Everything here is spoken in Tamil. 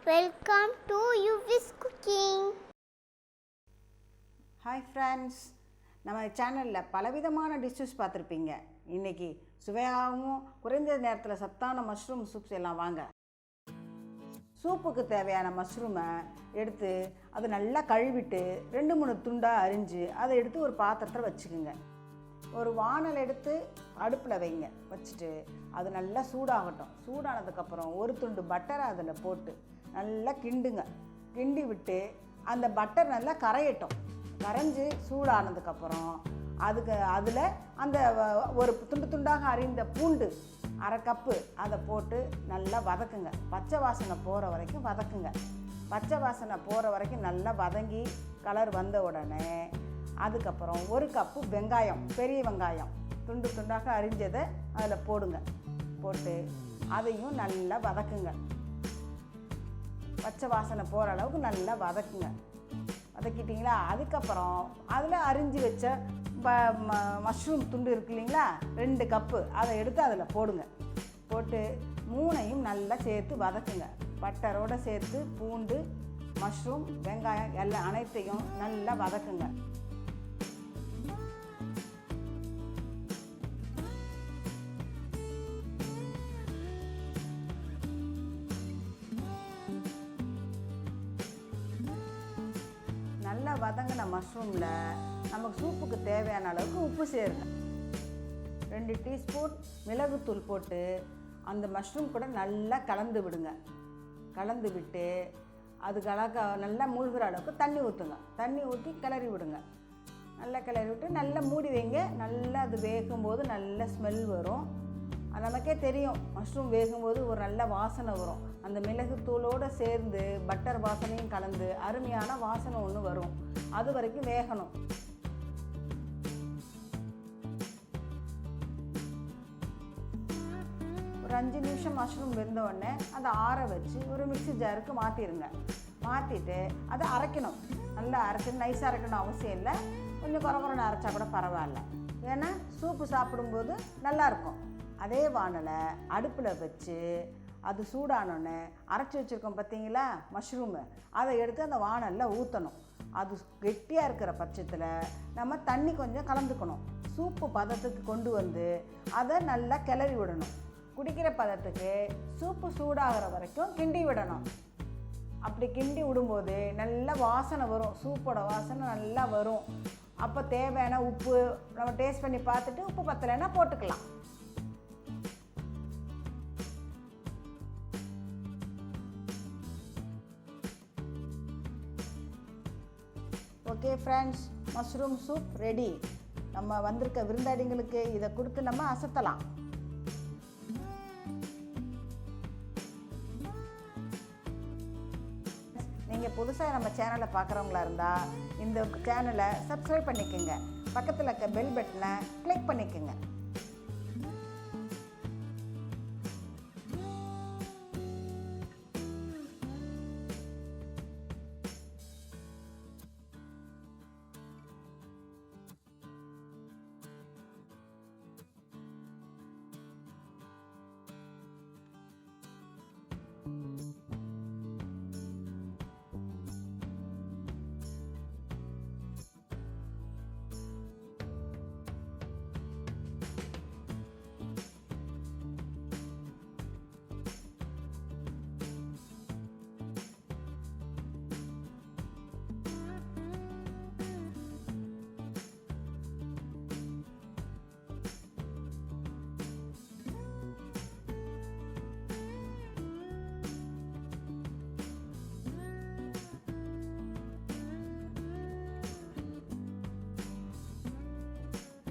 Welcome to Yuvi's Cooking. Hi friends, நம்ம சேனலில் பலவிதமான டிஷ்ஷஸ் பார்த்துருப்பீங்க. இன்றைக்கி சுவையாகவும் குறைந்த நேரத்தில் சத்தான மஷ்ரூம் சூப்ஸ் எல்லாம் வாங்க. சூப்புக்கு தேவையான மஷ்ரூமை எடுத்து அதை நல்லா கழுவிட்டு 2-3 துண்டாக அரிஞ்சு அதை எடுத்து ஒரு பாத்திரத்தில் வச்சுக்குங்க. ஒரு வானல் எடுத்து அடுப்பில் வைங்க. வச்சுட்டு அது நல்லா சூடாகட்டும். சூடானதுக்கப்புறம் ஒரு துண்டு பட்டரை அதில் போட்டு நல்லா கிண்டுங்க. கிண்டி விட்டு அந்த பட்டர் நல்லா கரையட்டும். கரைஞ்சி சூடானதுக்கப்புறம் அதில் அந்த ஒரு துண்டு துண்டாக அரிந்த பூண்டு 1/2 கப்பு அதை போட்டு நல்லா வதக்குங்க. பச்சை வாசனை போகிற வரைக்கும் வதக்குங்க. பச்சை வாசனை போகிற வரைக்கும் நல்லா வதங்கி கலர் வந்த உடனே அதுக்கப்புறம் 1 கப்பு வெங்காயம், பெரிய வெங்காயம் துண்டு துண்டாக அரிஞ்சதை அதில் போடுங்க. போட்டு அதையும் நல்லா வதக்குங்க. பச்சை வாசனை போகிற அளவுக்கு நல்லா வதக்குங்க. வதக்கிட்டிங்களா? அதுக்கப்புறம் அதில் அரிஞ்சு வச்ச மஷ்ரூம் துண்டு இருக்கு இல்லைங்களா, 2 கப்பு அதை எடுத்து அதில் போடுங்க. போட்டு 3ஐயும் நல்லா சேர்த்து வதக்குங்க. பட்டரோடு சேர்த்து பூண்டு, மஷ்ரூம், வெங்காயம் எல்லாம் அனைத்தையும் நல்லா வதக்குங்க. நல்லா வதங்கின மஷ்ரூமில் நமக்கு சூப்புக்கு தேவையான அளவுக்கு உப்பு சேருங்க. 2 டீஸ்பூன் மிளகுத்தூள் போட்டு அந்த மஷ்ரூம் கூட நல்லா கலந்து விடுங்க. கலந்து விட்டு அது நல்லா மூழ்கிற அளவுக்கு தண்ணி ஊற்றுங்க. தண்ணி ஊற்றி கிளறி விடுங்க. நல்லா கிளறி விட்டு நல்லா மூடி வைங்க. நல்லா அது வேகும்போது நல்ல ஸ்மெல் வரும். நமக்கே தெரியும், மஷ்ரூம் வேகும்போது ஒரு நல்ல வாசனை வரும். அந்த மிளகுத்தூளோடு சேர்ந்து பட்டர் வாசனையும் கலந்து அருமையான வாசனை ஒன்று வரும். அது வரைக்கும் வேகணும். ஒரு 5 நிமிஷம் மஷ்ரூம் வெந்த உடனே அதை ஆற வச்சு ஒரு மிக்ஸி ஜாருக்கு மாற்றிடுங்க. மாற்றிட்டு அதை அரைக்கணும். நல்லா அரைக்கணும். நைஸாக அரைக்கணும் அவசியம் இல்லை. கொஞ்சம் குறகுறன்னு அரைச்சா கூட பரவாயில்ல. ஏன்னா சூப்பு சாப்பிடும்போது நல்லாயிருக்கும். அதே வானலை அடுப்பில் வச்சு அது சூடானோன்னே அரைச்சி வச்சுருக்கோம் பார்த்தீங்களா மஷ்ரூமு, அதை எடுத்து அந்த வானலில் ஊற்றணும். அது கெட்டியாக இருக்கிற பட்சத்தில் நம்ம தண்ணி கொஞ்சம் கலந்துக்கணும். சூப்பு பதத்துக்கு கொண்டு வந்து அதை நல்லா கிளறி விடணும். குடிக்கிற பதத்துக்கு சூப்பு சூடாகிற வரைக்கும் கிண்டி விடணும். அப்படி கிண்டி விடும்போது நல்ல வாசனை வரும். சூப்போட வாசனை நல்லா வரும். அப்போ தேவையான உப்பு நம்ம டேஸ்ட் பண்ணி பார்த்துட்டு உப்பு பத்தலைன்னா போட்டுக்கலாம். Okay friends, mushroom soup ready. நம்ம வந்திருக்க விருந்தாடிங்களுக்கு இதை கொடுத்து நம்ம அசத்தலாம். நீங்கள் புதுசாக நம்ம சேனலை பார்க்குறவங்களா இருந்தால் இந்த சேனலை சப்ஸ்கிரைப் பண்ணிக்கோங்க. பக்கத்தில் இருக்க பெல் பட்டனை கிளிக் பண்ணிக்கோங்க.